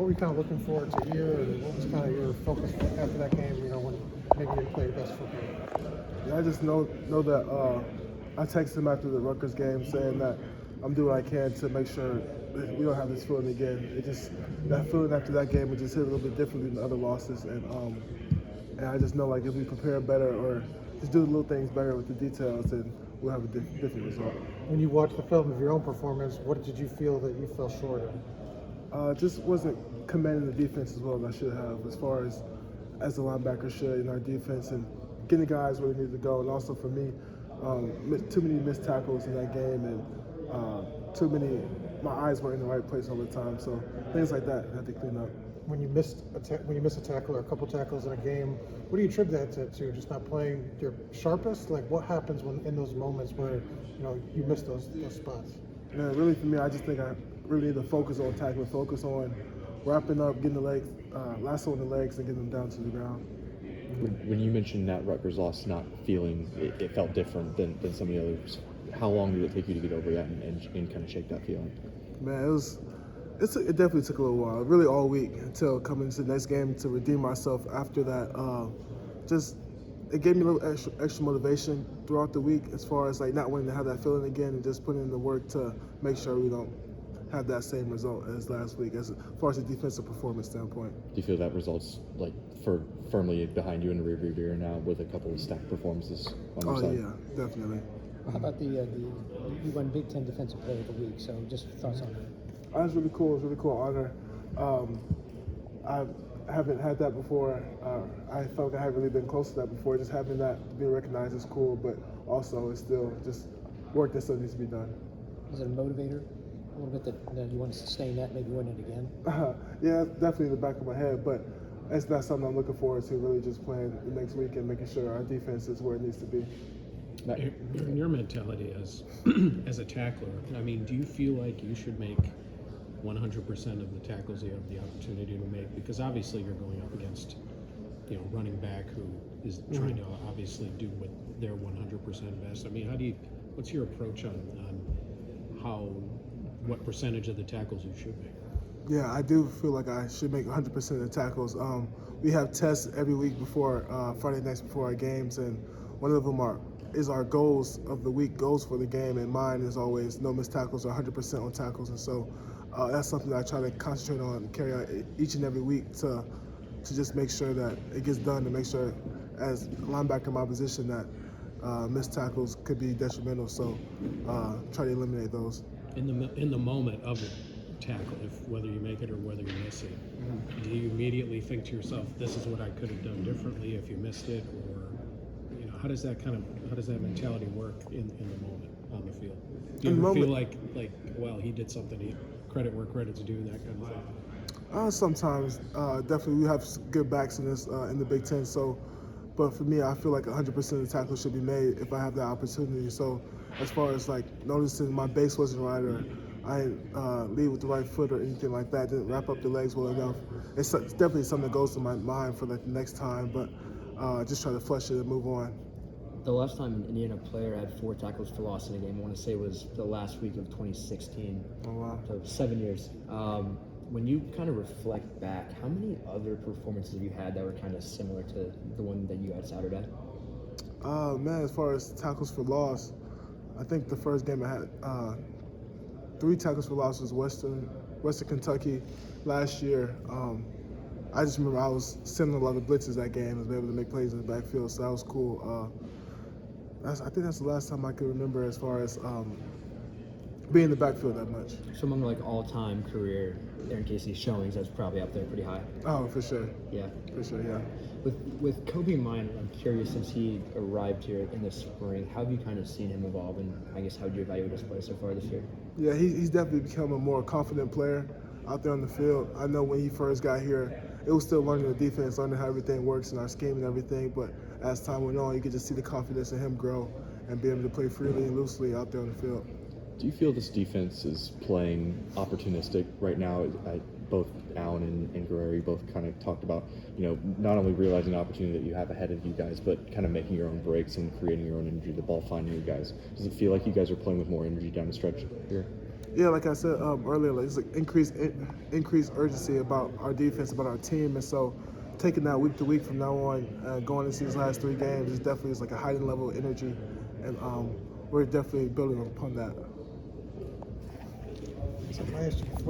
what were you kind of looking forward to here, and what was kind of your focus after that game? When maybe you didn't play your best football. Yeah, I just know that I texted him after the Rutgers game saying that I'm doing what I can to make sure that we don't have this feeling again. It just that feeling after that game, it just hit a little bit differently than other losses, and I just know like if we prepare better or just do the little things better with the details, then we'll have a different result. When you watched the film of your own performance, what did you feel that you fell short of? Just wasn't commanding the defense as well as I should have, as the linebacker should in our defense, and getting the guys where they need to go. And also for me, too many missed tackles in that game, and my eyes weren't in the right place all the time. So things like that I had to clean up. When you miss a tackle or a couple tackles in a game, what do you attribute that to? Just not playing your sharpest? Like what happens when in those moments where you miss those spots? Yeah, really for me, I just think I really need to focus on tackling, focus on wrapping up, getting the legs, lasso on the legs, and getting them down to the ground. When you mentioned that Rutgers loss not feeling, it felt different than some of the others, how long did it take you to get over that and kind of shake that feeling? Man, it definitely took a little while, really all week until coming to the next game to redeem myself after that. It gave me a little extra motivation throughout the week as far as like not wanting to have that feeling again and just putting in the work to make sure we don't have that same result as last week as far as the defensive performance standpoint. Do you feel that results like firmly behind you in the rearview mirror now with a couple of stacked performances on your side? Yeah, definitely. How about you won Big Ten Defensive Player of the Week? So just thoughts on that. That was really cool. It was a really cool honor. I haven't had that before. I felt I haven't really been close to that before. Just having that being recognized is cool, but also it's still just work that still needs to be done. Is it a motivator? A little bit that you want to sustain that, maybe win it again? Yeah, definitely in the back of my head, but it's not something I'm looking forward to. Really, just playing the next week and making sure our defense is where it needs to be. In your mentality as as a tackler, I mean, do you feel like you should make 100% of the tackles you have the opportunity to make? Because obviously you're going up against, running back who is trying to obviously do what their 100% best. I mean, what's your approach on what percentage of the tackles you should make? Yeah, I do feel like I should make 100% of the tackles. We have tests every week before Friday nights before our games, and one of them is our goals of the week, goals for the game, and mine is always no missed tackles or 100% on tackles, and so that's something that I try to concentrate on and carry out each and every week to just make sure that it gets done, to make sure as linebacker in my position that missed tackles could be detrimental, so try to eliminate those. In the moment of a tackle, whether you make it or whether you miss it, do you immediately think to yourself, this is what I could have done differently if you missed it, or how does that mentality work in the moment on the field? Do you ever feel like well, he did something, credit where credit's due, that kind of thing? Sometimes, definitely we have good backs in this in the Big Ten. So, but for me, I feel like 100% of the tackles should be made if I have that opportunity. So, as far as like noticing my base wasn't right or I didn't lead with the right foot or anything like that, didn't wrap up the legs well enough, it's definitely something that goes to my mind for like the next time. But just try to flush it and move on. The last time an Indiana player had 4 tackles for loss in a game, I want to say was the last week of 2016. Oh, wow. So 7 years. When you kind of reflect back, how many other performances have you had that were kind of similar to the one that you had Saturday? Man, as far as tackles for loss, I think the first game I had 3 tackles for loss was Western Kentucky last year. I just remember I was sending a lot of blitzes that game. I was able to make plays in the backfield, so that was cool. I think that's the last time I can remember as far as being in the backfield that much. So among like all-time career Aaron Casey showings, that's probably up there pretty high. Oh, for sure. Yeah. For sure, yeah. With Kobe in mind, I'm curious, since he arrived here in the spring, how have you kind of seen him evolve, and I guess how would you evaluate his play so far this year? Yeah, he's definitely become a more confident player out there on the field. I know when he first got here, it was still learning the defense, learning how everything works in our scheme and everything, but as time went on, you could just see the confidence in him grow and be able to play freely and loosely out there on the field. Do you feel this defense is playing opportunistic right now? Both Allen and Guerrero both kind of talked about, not only realizing the opportunity that you have ahead of you guys, but kind of making your own breaks and creating your own energy, the ball finding you guys. Does it feel like you guys are playing with more energy down the stretch here? Yeah, like I said earlier, like, it's like increased urgency about our defense, about our team, and so taking that week to week from now on, going into these last 3 games, is definitely like a heightened level of energy, and we're definitely building upon that. So I asked you before